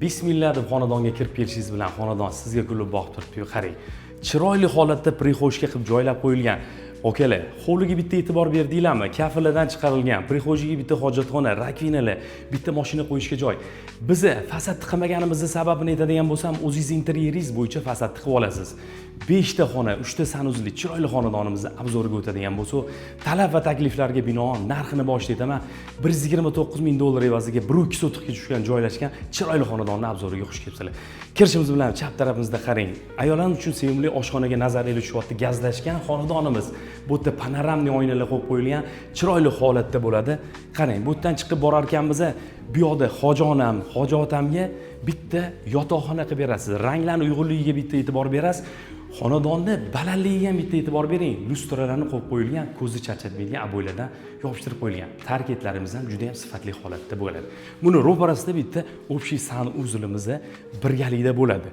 Bismillah deb xonadonga kirib kelishingiz bilan xonadon sizga kulib boqib turibdi. Qarang. Chiroyli holatda prixojka qilib joylab qo'yilgan. Okalar, hovliga bitta e'tibor berdinglarmi? Kafillardan chiqarilgan, prixojkaga bitta hojatxona, rakvinalar, bitta mashina qo'yishga joy. Bizni fasadni qilmaganimizning sababini aytadigan bo'lsam, o'zingiz interyeringiz bo'yicha fasadni qilib olasiz. 5 ta xona, 3 ta sanuzli chiroyli xonadonimizni obzoriga o'tadigan bo'lsa, talab va takliflarga binoan narxini boshida aytaman, 129 ming dollar evaziga 1-2 sotixga tushgan joylashgan chiroyli xonadonni obzoriga xush kelibsizlar. Kirishimiz bilan chap tarafimizda qarang. Ayollar uchun sevimli oshxonaga nazarli tushyapti, gazlashgan xonadonimiz. Bu yerda panoramli oynalar qo'yib qo'yilgan, chiroyli holatda bo'ladi. Qarang, bu yerdan chiqib borar ekanmiz, bu yoqda hojonam, hojotamga bitta yotoqxona qilib berasiz. Ranglarni uyg'unligiga bitta e'tibor berasiz. Xonadonni balandligiga ham bitta e'tibor bering. Lustralarni qo'yib qo'yilgan, ko'zni charchatmaydigan aboylardan yopishtirib qo'yilgan. Tarketlarimiz ham juda ham sifatli holatda bo'ladi. Buni ro'parasida bitta общий sanuzlimiz birgalikda bo'ladi.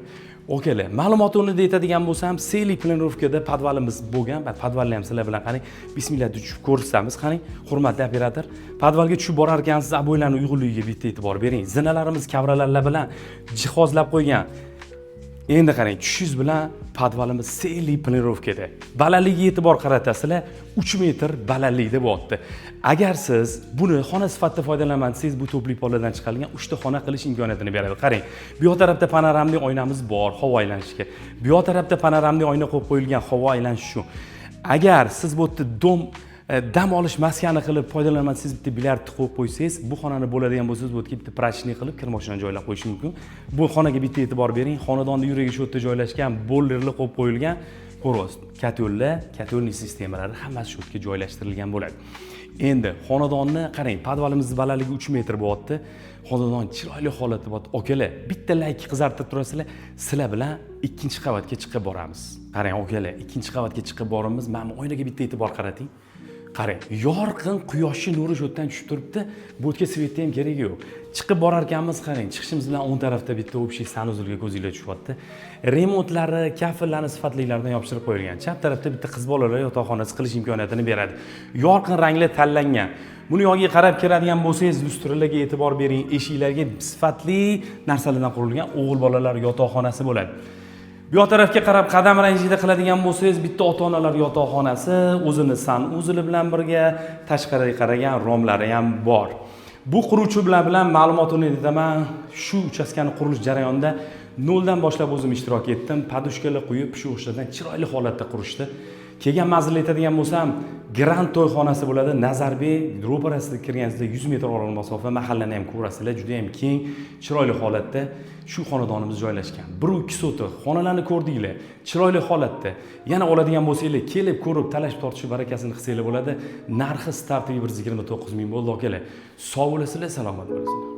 Okalar, ma'lumotni aytadigan bo'lsam, seli planirovkada podvalimiz bo'lgan. Podvalni ham sizlar bilan qarang. Bismillah tushib ko'rsatamiz. Qarang, hurmatli operator, podvalga tushib borar ekansiz, aboylarning uyg'unligiga bitta e'tibor bering. Zinalarimiz kavralarlar bilan jihozlab qo'ygan. Endi qarang, tushishingiz bilan podvalimiz seli planirovkada. Balandligiga e'tibor qaratasizlar, 3 metr balandlikda bo'lyapti. Agar siz buni xona sifatida foydalanaman desangiz, bu to'pli poladan chiqarilgan 3 ta xona qilish imkoniyatini beradi. Qarang, bu yoq tarafda panoramli oynamiz bor, havo aylanishiga. Bu yoq tarafda panoramli oyna qo'yib qo'yilgan, havo aylanishi shu. Agar siz bu yerda dam olish maskani qilib foydalanaman desangiz, bitta bilyard qo'yib qo'ysangiz, bu xonani bo'ladigan bo'lsangiz, bu yerga bitta prachniy qilib kirmoqchidan joylab qo'yish mumkin. Bu xonaga bitta e'tibor bering. Xonadonni yuragi shu yerda joylashgan, bollerli qo'yib qo'yilgan, xo'roz, katyollar, katyolniy sistemalari hammasi shu yerga joylashtirilgan bo'ladi. Endi xonadonni qarang, podvalimiz balandligi 3 metr bo'lyapti. Xonadon chiroyli holatda bo'lyapti. Okalar, bitta layk qizartirib turasizlar, sizlar bilan 2-qavatga chiqib boramiz. Qarang, okalar, 2-qavatga chiqib boramiz. Mana oynaga bitta e'tibor qarating. Qarang, yorqin quyoshning nuri shu yerdan tushib turibdi. Bu yerga svetda ham keragi yo'q. Chiqib borar ekanmiz, qarang, chiqishimiz bilan o'ng tarafda bitta общий sanuzlga ko'zinglar tushyapti. Remontlari, kafillarni sifatlilardan yopishtirib qo'yilgan. Chap tarafda bitta qiz bolalar yotoqxonasi qilish imkoniyatini beradi. Yorqin ranglar tanlangan. Buni yo'g'iga qarab kiradigan bo'lsangiz, lustralarga e'tibor bering. Eshiklarga sifatli narsalardan qurilgan o'g'il bolalar yotoqxonasi bo'ladi. Bu yoq tarafga qarab qadam ranjida qiladigan bo'lsangiz, bitta ota-onalar yotoqxonasi, o'zini sanuzli bilan birga tashqariga qaragan romlari ham bor. Bu quruvchi bilan ma'lumotini aytaman, shu uchastkani qurilish jarayonida 0 dan boshlab o'zim ishtirok etdim. Padushkalar qo'yib, shu o'shadan chiroyli holatda qurishdi. Kelgan manzilni aytadigan bo'lsam, Grand to'yxonasi bo'ladi. Nazarbey ro'parasida kirganingizda 100 metr oraliq masofa, mahallani ham ko'rasizlar, juda ham keng, chiroyli holatda shu xonadonimiz joylashgan. 1-2 sotix xonalarni ko'rdinglar, chiroyli holatda. Yana oladigan bo'lsanglar, kelib ko'rib, talashib tortishib barakasini qilsanglar bo'ladi. Narxi startiga 129 ming bo'ldi, okalar. Sog' bo'lasizlar, salomat bo'lasizlar.